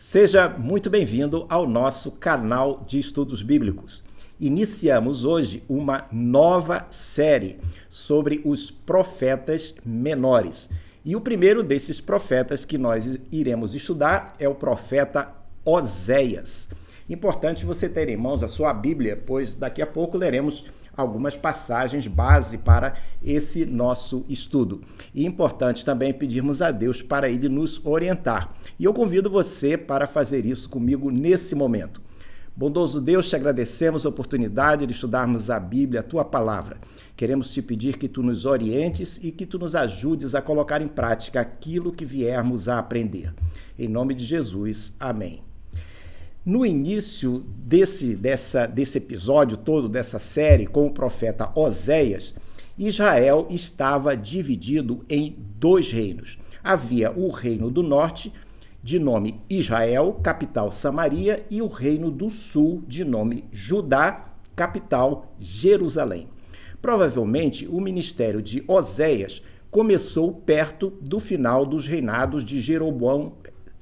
Seja muito bem-vindo ao nosso canal de estudos bíblicos. Iniciamos hoje uma nova série sobre os profetas menores. E o primeiro desses profetas que nós iremos estudar é o profeta Oséias. Importante você ter em mãos a sua Bíblia, pois daqui a pouco leremos algumas passagens base para esse nosso estudo. E importante também pedirmos a Deus para Ele nos orientar. E eu convido você para fazer isso comigo nesse momento. Bondoso Deus, te agradecemos a oportunidade de estudarmos a Bíblia, a Tua Palavra. Queremos te pedir que Tu nos orientes e que Tu nos ajudes a colocar em prática aquilo que viermos a aprender. Em nome de Jesus, amém. No início desse episódio todo, dessa série com o profeta Oséias, Israel estava dividido em dois reinos. Havia o reino do norte, de nome Israel, capital Samaria, e o reino do sul, de nome Judá, capital Jerusalém. Provavelmente, o ministério de Oséias começou perto do final dos reinados de Jeroboão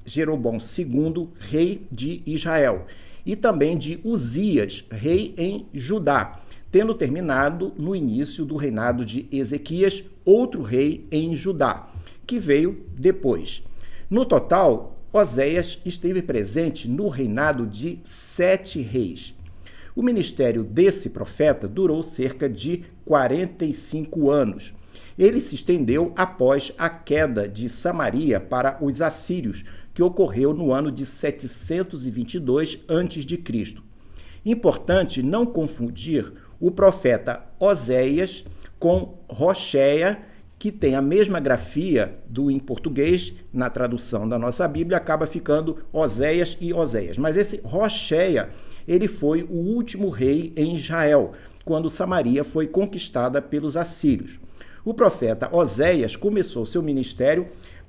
II, rei de Israel, e também de Uzias, rei em Judá, tendo terminado no início do reinado de Ezequias, outro rei em Judá, que veio depois. No total, Oséias esteve presente no reinado de 7 reis. O ministério desse profeta durou cerca de 45 anos. Ele se estendeu após a queda de Samaria para os assírios, que ocorreu no ano de 722 a.C. Importante não confundir o profeta Oséias com Hoséia, que tem a mesma grafia em português, na tradução da nossa Bíblia, acaba ficando Oséias e Oséias. Mas esse Hoséia, ele foi o último rei em Israel, quando Samaria foi conquistada pelos assírios. O profeta Oséias começou seu ministério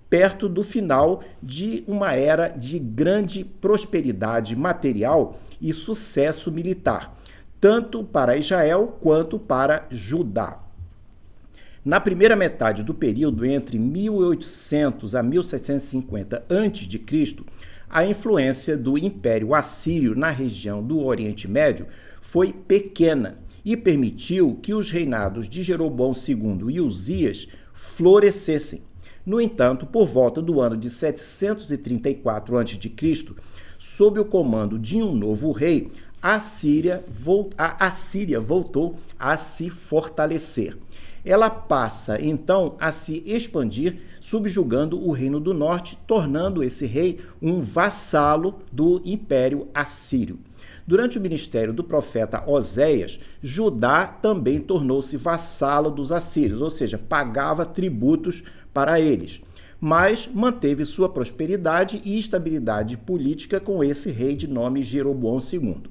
perto do final de uma era de grande prosperidade material e sucesso militar, tanto para Israel quanto para Judá. Na primeira metade do período entre 1800 a 1750 a.C., a influência do Império Assírio na região do Oriente Médio foi pequena e permitiu que os reinados de Jeroboão II e Uzias florescessem. No entanto, por volta do ano de 734 a.C., sob o comando de um novo rei, a Assíria voltou a se fortalecer. Ela passa, então, a se expandir, subjugando o Reino do Norte, tornando esse rei um vassalo do Império Assírio. Durante o ministério do profeta Oséias, Judá também tornou-se vassalo dos assírios, ou seja, pagava tributos para eles, mas manteve sua prosperidade e estabilidade política com esse rei de nome Jeroboão II.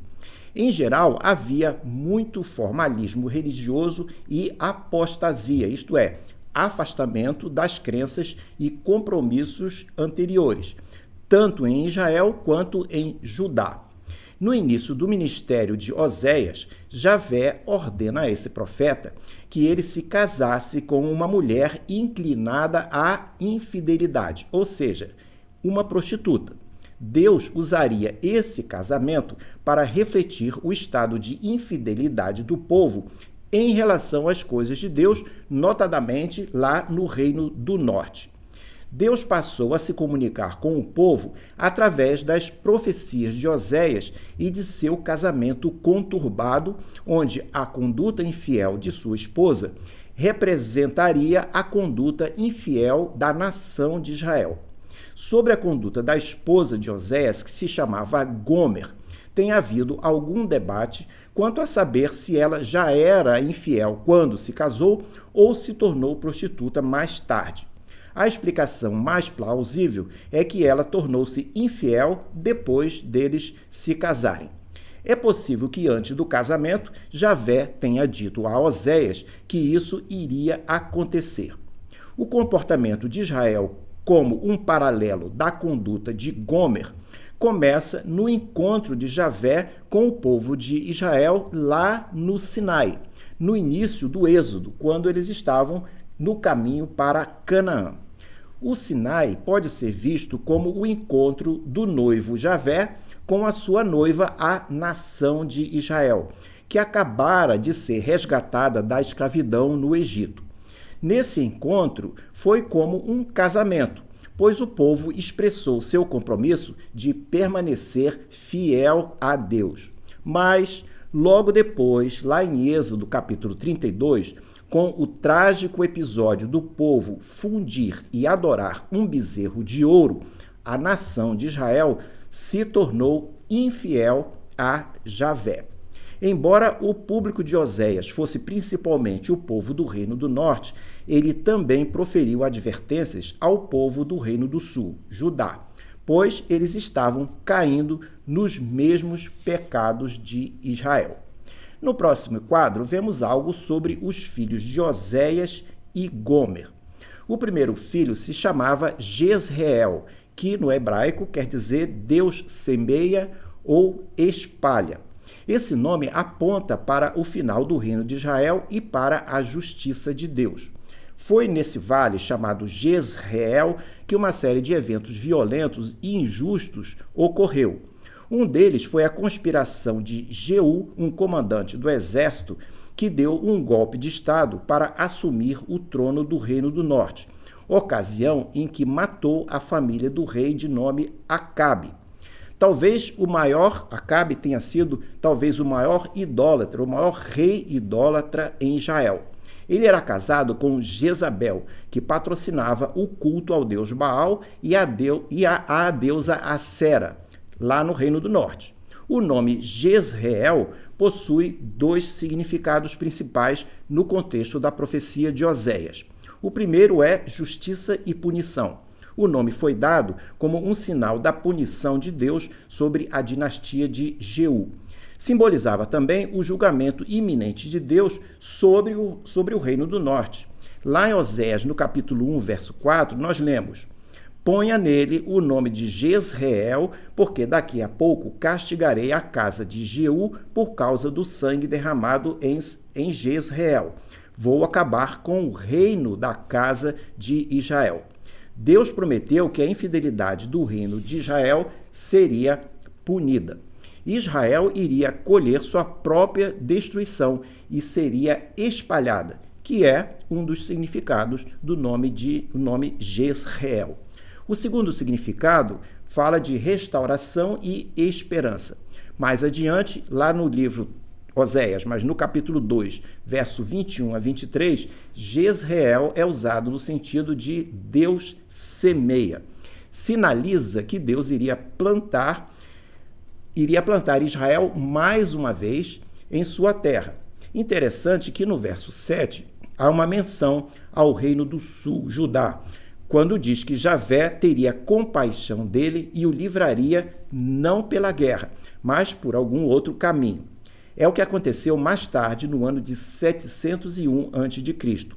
Em geral, havia muito formalismo religioso e apostasia, isto é, afastamento das crenças e compromissos anteriores, tanto em Israel quanto em Judá. No início do ministério de Oséias, Javé ordena a esse profeta que ele se casasse com uma mulher inclinada à infidelidade, ou seja, uma prostituta. Deus usaria esse casamento para refletir o estado de infidelidade do povo em relação às coisas de Deus, notadamente lá no Reino do Norte. Deus passou a se comunicar com o povo através das profecias de Oséias e de seu casamento conturbado, onde a conduta infiel de sua esposa representaria a conduta infiel da nação de Israel. Sobre a conduta da esposa de Oséias, que se chamava Gomer, tem havido algum debate quanto a saber se ela já era infiel quando se casou ou se tornou prostituta mais tarde. A explicação mais plausível é que ela tornou-se infiel depois deles se casarem. É possível que antes do casamento, Javé tenha dito a Oséias que isso iria acontecer. O comportamento de Israel como um paralelo da conduta de Gomer começa no encontro de Javé com o povo de Israel lá no Sinai, no início do Êxodo, quando eles estavam no caminho para Canaã. O Sinai pode ser visto como o encontro do noivo Javé com a sua noiva, a nação de Israel, que acabara de ser resgatada da escravidão no Egito. Nesse encontro, foi como um casamento, pois o povo expressou seu compromisso de permanecer fiel a Deus. Mas, logo depois, lá em Êxodo capítulo 32, com o trágico episódio do povo fundir e adorar um bezerro de ouro, a nação de Israel se tornou infiel a Javé. Embora o público de Oséias fosse principalmente o povo do Reino do Norte, ele também proferiu advertências ao povo do Reino do Sul, Judá, pois eles estavam caindo nos mesmos pecados de Israel. No próximo quadro, vemos algo sobre os filhos de Oséias e Gomer. O primeiro filho se chamava Jezreel, que no hebraico quer dizer Deus semeia ou espalha. Esse nome aponta para o final do reino de Israel e para a justiça de Deus. Foi nesse vale chamado Jezreel que uma série de eventos violentos e injustos ocorreu. Um deles foi a conspiração de Jeú, um comandante do exército, que deu um golpe de Estado para assumir o trono do Reino do Norte, ocasião em que matou a família do rei de nome Acabe. Acabe tenha sido talvez o maior idólatra, o maior rei idólatra em Israel. Ele era casado com Jezabel, que patrocinava o culto ao deus Baal e à deusa Acera, lá no Reino do Norte. O nome Jezreel possui dois significados principais no contexto da profecia de Oséias. O primeiro é justiça e punição. O nome foi dado como um sinal da punição de Deus sobre a dinastia de Jeú. Simbolizava também o julgamento iminente de Deus sobre o Reino do Norte. Lá em Oséias, no capítulo 1, verso 4, nós lemos: ponha nele o nome de Jezreel, porque daqui a pouco castigarei a casa de Jeú por causa do sangue derramado em Jezreel. Vou acabar com o reino da casa de Israel. Deus prometeu que a infidelidade do reino de Israel seria punida. Israel iria colher sua própria destruição e seria espalhada, que é um dos significados do nome Jezreel. O segundo significado fala de restauração e esperança. Mais adiante, lá no livro Oséias, mas no capítulo 2, verso 21 a 23, Jezreel é usado no sentido de Deus semeia. Sinaliza que Deus iria plantar Israel mais uma vez em sua terra. Interessante que no verso 7 há uma menção ao reino do sul, Judá, quando diz que Javé teria compaixão dele e o livraria não pela guerra, mas por algum outro caminho. É o que aconteceu mais tarde, no ano de 701 a.C.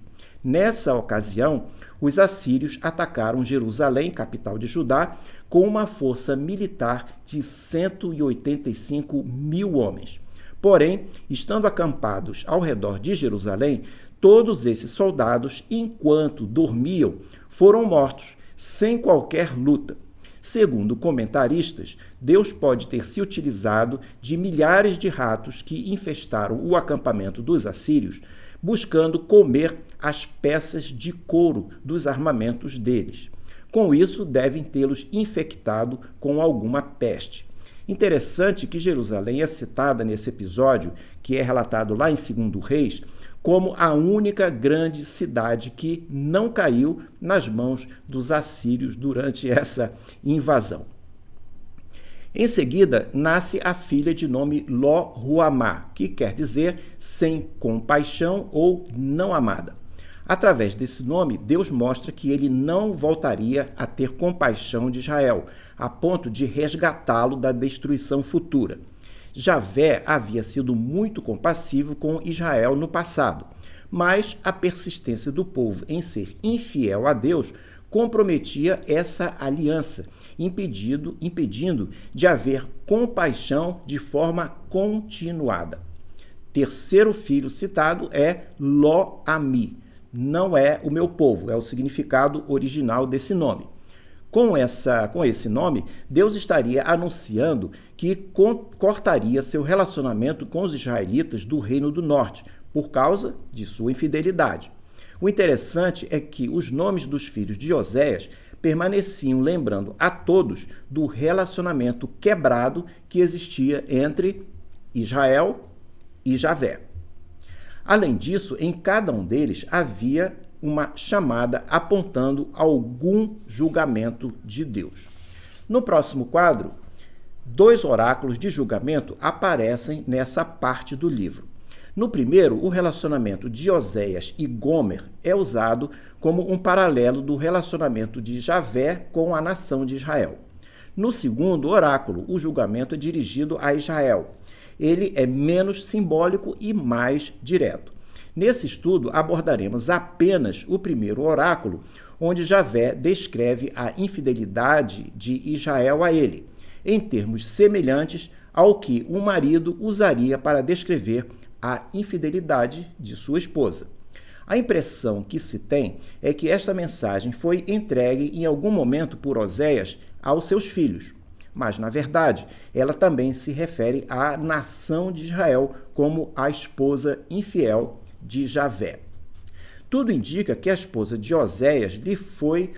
Nessa ocasião, os assírios atacaram Jerusalém, capital de Judá, com uma força militar de 185 mil homens. Porém, estando acampados ao redor de Jerusalém, todos esses soldados, enquanto dormiam, foram mortos, sem qualquer luta. Segundo comentaristas, Deus pode ter se utilizado de milhares de ratos que infestaram o acampamento dos assírios, buscando comer as peças de couro dos armamentos deles. Com isso, devem tê-los infectado com alguma peste. Interessante que Jerusalém é citada nesse episódio, que é relatado lá em 2 Reis, como a única grande cidade que não caiu nas mãos dos assírios durante essa invasão. Em seguida, nasce a filha de nome Lo-Ruamá, que quer dizer sem compaixão ou não amada. Através desse nome, Deus mostra que ele não voltaria a ter compaixão de Israel, a ponto de resgatá-lo da destruição futura. Javé havia sido muito compassivo com Israel no passado, mas a persistência do povo em ser infiel a Deus comprometia essa aliança, impedindo de haver compaixão de forma continuada. Terceiro filho citado é Lo-Ami, não é o meu povo, é o significado original desse nome. Com esse nome, Deus estaria anunciando que cortaria seu relacionamento com os israelitas do Reino do Norte, por causa de sua infidelidade. O interessante é que os nomes dos filhos de Oséias permaneciam lembrando a todos do relacionamento quebrado que existia entre Israel e Javé. Além disso, em cada um deles havia uma chamada apontando algum julgamento de Deus. No próximo quadro, 2 oráculos de julgamento aparecem nessa parte do livro. No primeiro, o relacionamento de Oséias e Gomer é usado como um paralelo do relacionamento de Javé com a nação de Israel. No segundo oráculo, o julgamento é dirigido a Israel. Ele é menos simbólico e mais direto. Nesse estudo, abordaremos apenas o primeiro oráculo, onde Javé descreve a infidelidade de Israel a ele, em termos semelhantes ao que um marido usaria para descrever a infidelidade de sua esposa. A impressão que se tem é que esta mensagem foi entregue em algum momento por Oséias aos seus filhos, mas, na verdade, ela também se refere à nação de Israel como a esposa infiel de Javé. Tudo indica que a esposa de Oséias lhe foi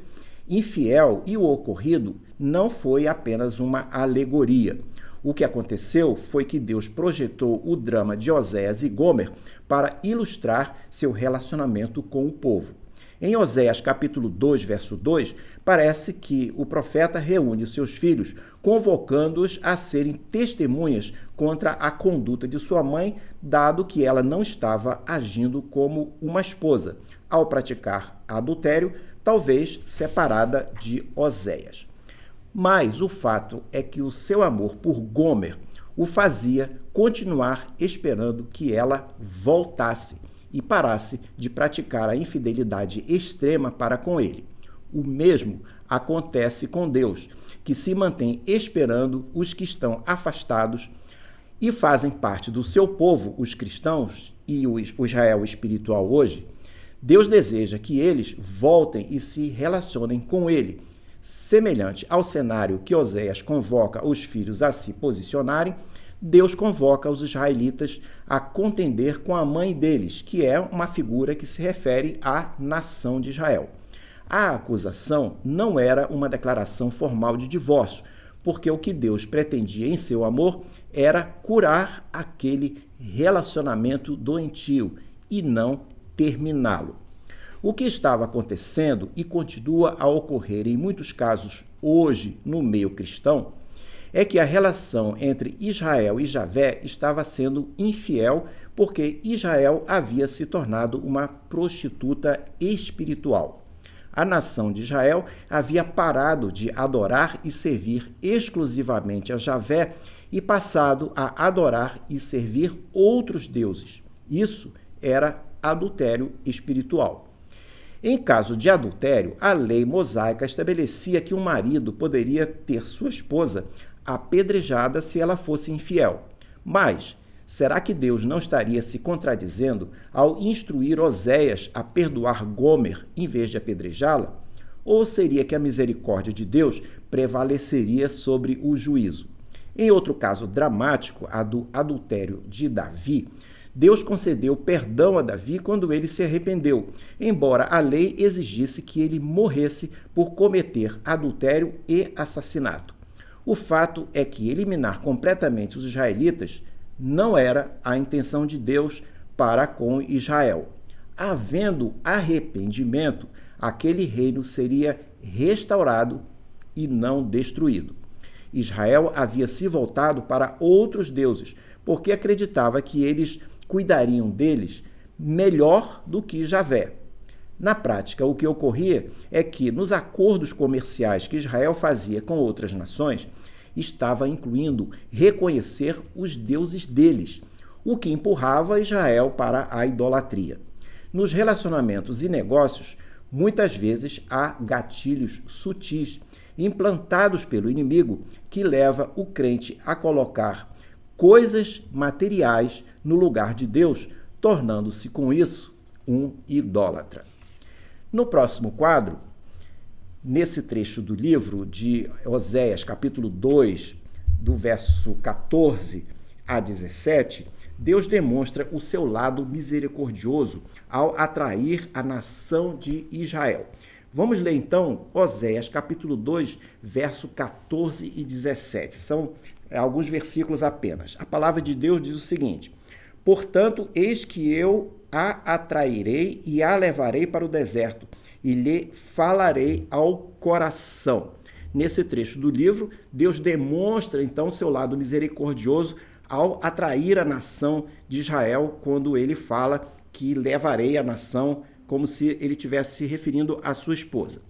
infiel e o ocorrido não foi apenas uma alegoria. O que aconteceu foi que Deus projetou o drama de Oséias e Gomer para ilustrar seu relacionamento com o povo. Em Oséias capítulo 2, verso 2, parece que o profeta reúne os seus filhos, convocando-os a serem testemunhas contra a conduta de sua mãe, dado que ela não estava agindo como uma esposa, ao praticar adultério, talvez separada de Oséias. Mas o fato é que o seu amor por Gomer o fazia continuar esperando que ela voltasse e parasse de praticar a infidelidade extrema para com ele. O mesmo acontece com Deus, que se mantém esperando os que estão afastados e fazem parte do seu povo, os cristãos e o Israel espiritual hoje. Deus deseja que eles voltem e se relacionem com ele, semelhante ao cenário que Oséias convoca os filhos a se posicionarem. Deus convoca os israelitas a contender com a mãe deles, que é uma figura que se refere à nação de Israel. A acusação não era uma declaração formal de divórcio, porque o que Deus pretendia em seu amor era curar aquele relacionamento doentio e não terminá-lo. O que estava acontecendo e continua a ocorrer em muitos casos hoje no meio cristão é que a relação entre Israel e Javé estava sendo infiel porque Israel havia se tornado uma prostituta espiritual. A nação de Israel havia parado de adorar e servir exclusivamente a Javé e passado a adorar e servir outros deuses. Isso era adultério espiritual. Em caso de adultério, a lei mosaica estabelecia que o marido poderia ter sua esposa apedrejada se ela fosse infiel. Mas será que Deus não estaria se contradizendo ao instruir Oséias a perdoar Gomer em vez de apedrejá-la? Ou seria que a misericórdia de Deus prevaleceria sobre o juízo? Em outro caso dramático, a do adultério de Davi, Deus concedeu perdão a Davi quando ele se arrependeu, embora a lei exigisse que ele morresse por cometer adultério e assassinato. O fato é que eliminar completamente os israelitas não era a intenção de Deus para com Israel. Havendo arrependimento, aquele reino seria restaurado e não destruído. Israel havia se voltado para outros deuses, porque acreditava que eles cuidariam deles melhor do que Javé. Na prática, o que ocorria é que nos acordos comerciais que Israel fazia com outras nações, estava incluindo reconhecer os deuses deles, o que empurrava Israel para a idolatria. Nos relacionamentos e negócios, muitas vezes há gatilhos sutis implantados pelo inimigo que leva o crente a colocar coisas materiais no lugar de Deus, tornando-se com isso um idólatra. No próximo quadro, nesse trecho do livro de Oséias, capítulo 2, do verso 14 a 17, Deus demonstra o seu lado misericordioso ao atrair a nação de Israel. Vamos ler então Oséias, capítulo 2, verso 14 e 17. São alguns versículos apenas. A palavra de Deus diz o seguinte: portanto, eis que eu a atrairei e a levarei para o deserto, e lhe falarei ao coração. Nesse trecho do livro, Deus demonstra então seu lado misericordioso ao atrair a nação de Israel, quando ele fala que levarei a nação, como se ele estivesse se referindo à sua esposa.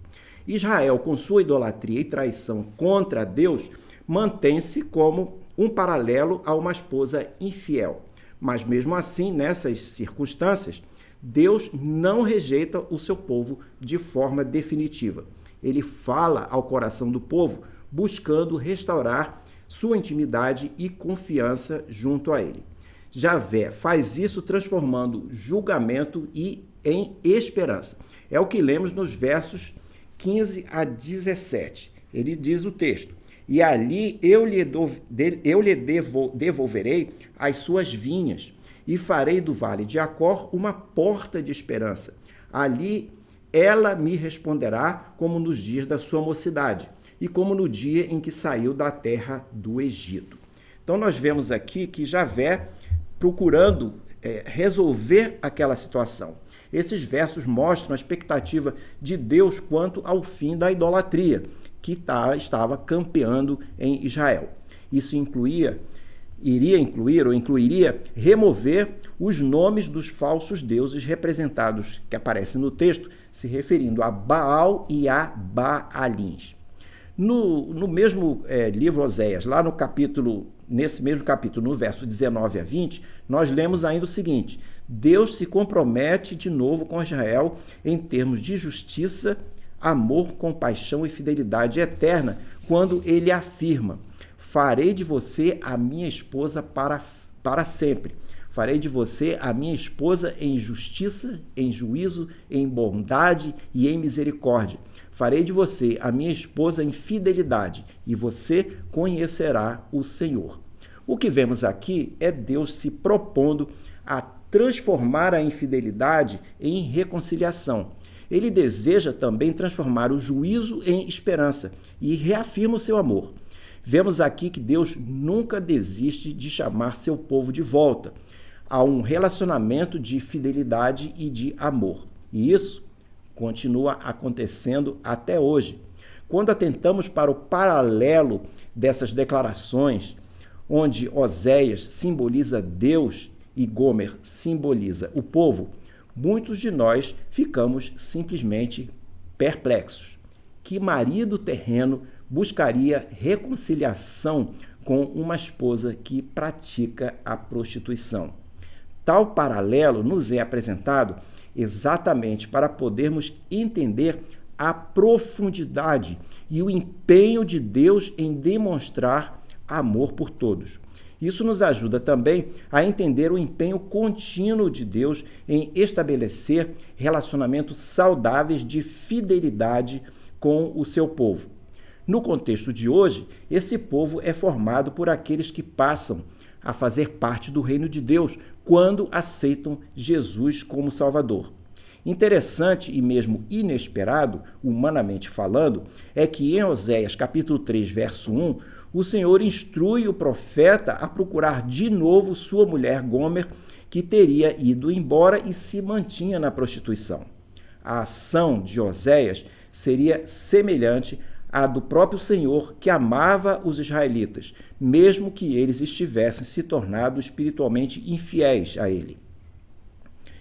Israel, com sua idolatria e traição contra Deus, mantém-se como um paralelo a uma esposa infiel. Mas mesmo assim, nessas circunstâncias, Deus não rejeita o seu povo de forma definitiva. Ele fala ao coração do povo, buscando restaurar sua intimidade e confiança junto a ele. Javé faz isso transformando julgamento em esperança. É o que lemos nos versos 15 a 17. Ele diz o texto: e ali eu lhe devolverei as suas vinhas, e farei do vale de Acor uma porta de esperança. Ali ela me responderá como nos dias da sua mocidade, e como no dia em que saiu da terra do Egito. Então nós vemos aqui que Javé procurando resolver aquela situação. Esses versos mostram a expectativa de Deus quanto ao fim da idolatria que estava campeando em Israel. Isso incluiria remover os nomes dos falsos deuses representados, que aparecem no texto, se referindo a Baal e a Baalins. No mesmo livro Oséias, nesse mesmo capítulo, no verso 19 a 20, nós lemos ainda o seguinte: Deus se compromete de novo com Israel em termos de justiça, amor, compaixão e fidelidade eterna, quando ele afirma: farei de você a minha esposa para sempre. Farei de você a minha esposa em justiça, em juízo, em bondade e em misericórdia. Farei de você a minha esposa em fidelidade, e você conhecerá o Senhor. O que vemos aqui é Deus se propondo a transformar a infidelidade em reconciliação. Ele deseja também transformar o juízo em esperança e reafirma o seu amor. Vemos aqui que Deus nunca desiste de chamar seu povo de volta a um relacionamento de fidelidade e de amor. E isso continua acontecendo até hoje. Quando atentamos para o paralelo dessas declarações, onde Oséias simboliza Deus e Gomer simboliza o povo, muitos de nós ficamos simplesmente perplexos. Que marido terreno buscaria reconciliação com uma esposa que pratica a prostituição? Tal paralelo nos é apresentado exatamente para podermos entender a profundidade e o empenho de Deus em demonstrar amor por todos. Isso nos ajuda também a entender o empenho contínuo de Deus em estabelecer relacionamentos saudáveis de fidelidade com o seu povo. No contexto de hoje, esse povo é formado por aqueles que passam a fazer parte do reino de Deus quando aceitam Jesus como Salvador. Interessante e mesmo inesperado, humanamente falando, é que em Oséias capítulo 3, verso 1, o Senhor instrui o profeta a procurar de novo sua mulher Gomer, que teria ido embora e se mantinha na prostituição. A ação de Oséias seria semelhante à do próprio Senhor, que amava os israelitas, mesmo que eles estivessem se tornado espiritualmente infiéis a ele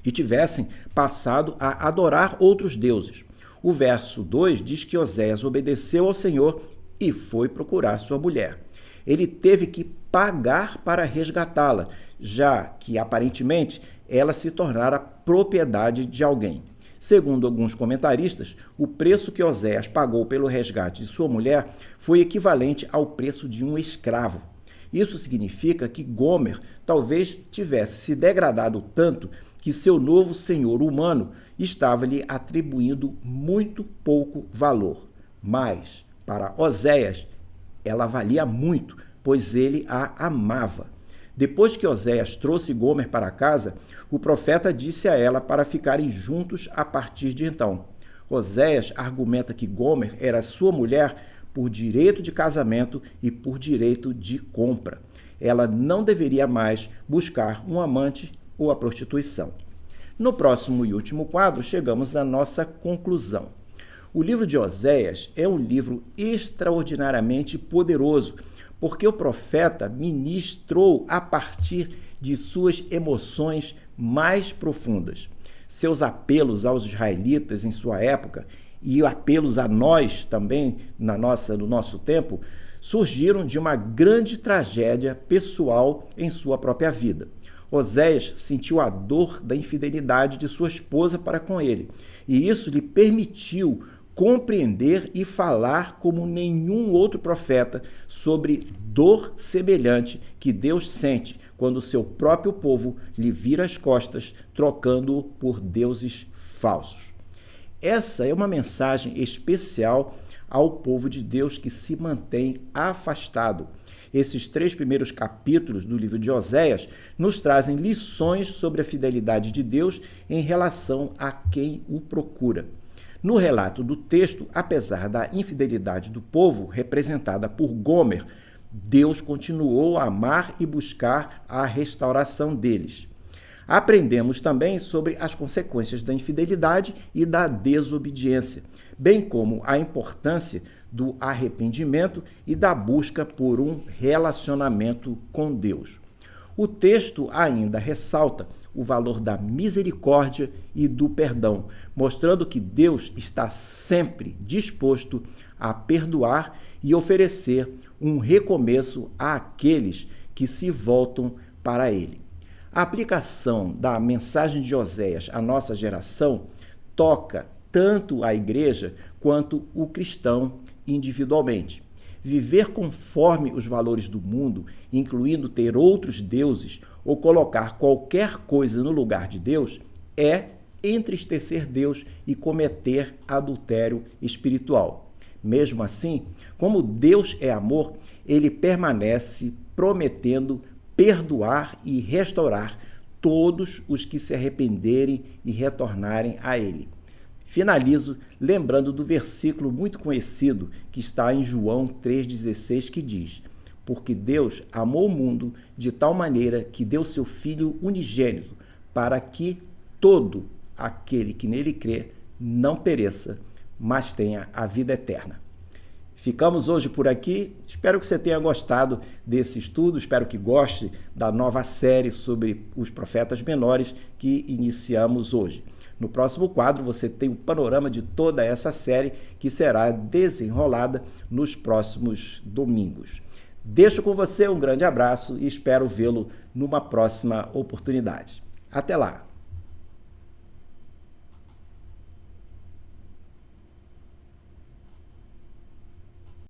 e tivessem passado a adorar outros deuses. O verso 2 diz que Oséias obedeceu ao Senhor e foi procurar sua mulher. Ele teve que pagar para resgatá-la, já que aparentemente ela se tornara propriedade de alguém. Segundo alguns comentaristas, o preço que Oséias pagou pelo resgate de sua mulher foi equivalente ao preço de um escravo. Isso significa que Gomer talvez tivesse se degradado tanto que seu novo senhor humano estava lhe atribuindo muito pouco valor. Mas, para Oséias, ela valia muito, pois ele a amava. Depois que Oséias trouxe Gomer para casa, o profeta disse a ela para ficarem juntos a partir de então. Oséias argumenta que Gomer era sua mulher por direito de casamento e por direito de compra. Ela não deveria mais buscar um amante ou a prostituição. No próximo e último quadro, chegamos à nossa conclusão. O livro de Oséias é um livro extraordinariamente poderoso, porque o profeta ministrou a partir de suas emoções mais profundas. Seus apelos aos israelitas em sua época e apelos a nós também no nosso tempo surgiram de uma grande tragédia pessoal em sua própria vida. Oséias sentiu a dor da infidelidade de sua esposa para com ele, e isso lhe permitiu compreender e falar como nenhum outro profeta sobre dor semelhante que Deus sente quando o seu próprio povo lhe vira as costas, trocando-o por deuses falsos. Essa é uma mensagem especial ao povo de Deus que se mantém afastado. Esses 3 primeiros capítulos do livro de Oséias nos trazem lições sobre a fidelidade de Deus em relação a quem o procura. No relato do texto, apesar da infidelidade do povo, representada por Gomer, Deus continuou a amar e buscar a restauração deles. Aprendemos também sobre as consequências da infidelidade e da desobediência, bem como a importância do arrependimento e da busca por um relacionamento com Deus. O texto ainda ressalta o valor da misericórdia e do perdão, mostrando que Deus está sempre disposto a perdoar e oferecer um recomeço àqueles que se voltam para Ele. A aplicação da mensagem de Oséias à nossa geração toca tanto a igreja quanto o cristão individualmente. Viver conforme os valores do mundo, incluindo ter outros deuses ou colocar qualquer coisa no lugar de Deus, é entristecer Deus e cometer adultério espiritual. Mesmo assim, como Deus é amor, ele permanece prometendo perdoar e restaurar todos os que se arrependerem e retornarem a ele. Finalizo lembrando do versículo muito conhecido que está em João 3,16, que diz: porque Deus amou o mundo de tal maneira que deu seu Filho unigênito, para que todo aquele que nele crê não pereça, mas tenha a vida eterna. Ficamos hoje por aqui. Espero que você tenha gostado desse estudo, espero que goste da nova série sobre os profetas menores que iniciamos hoje. No próximo quadro, você tem o panorama de toda essa série que será desenrolada nos próximos domingos. Deixo com você um grande abraço e espero vê-lo numa próxima oportunidade. Até lá!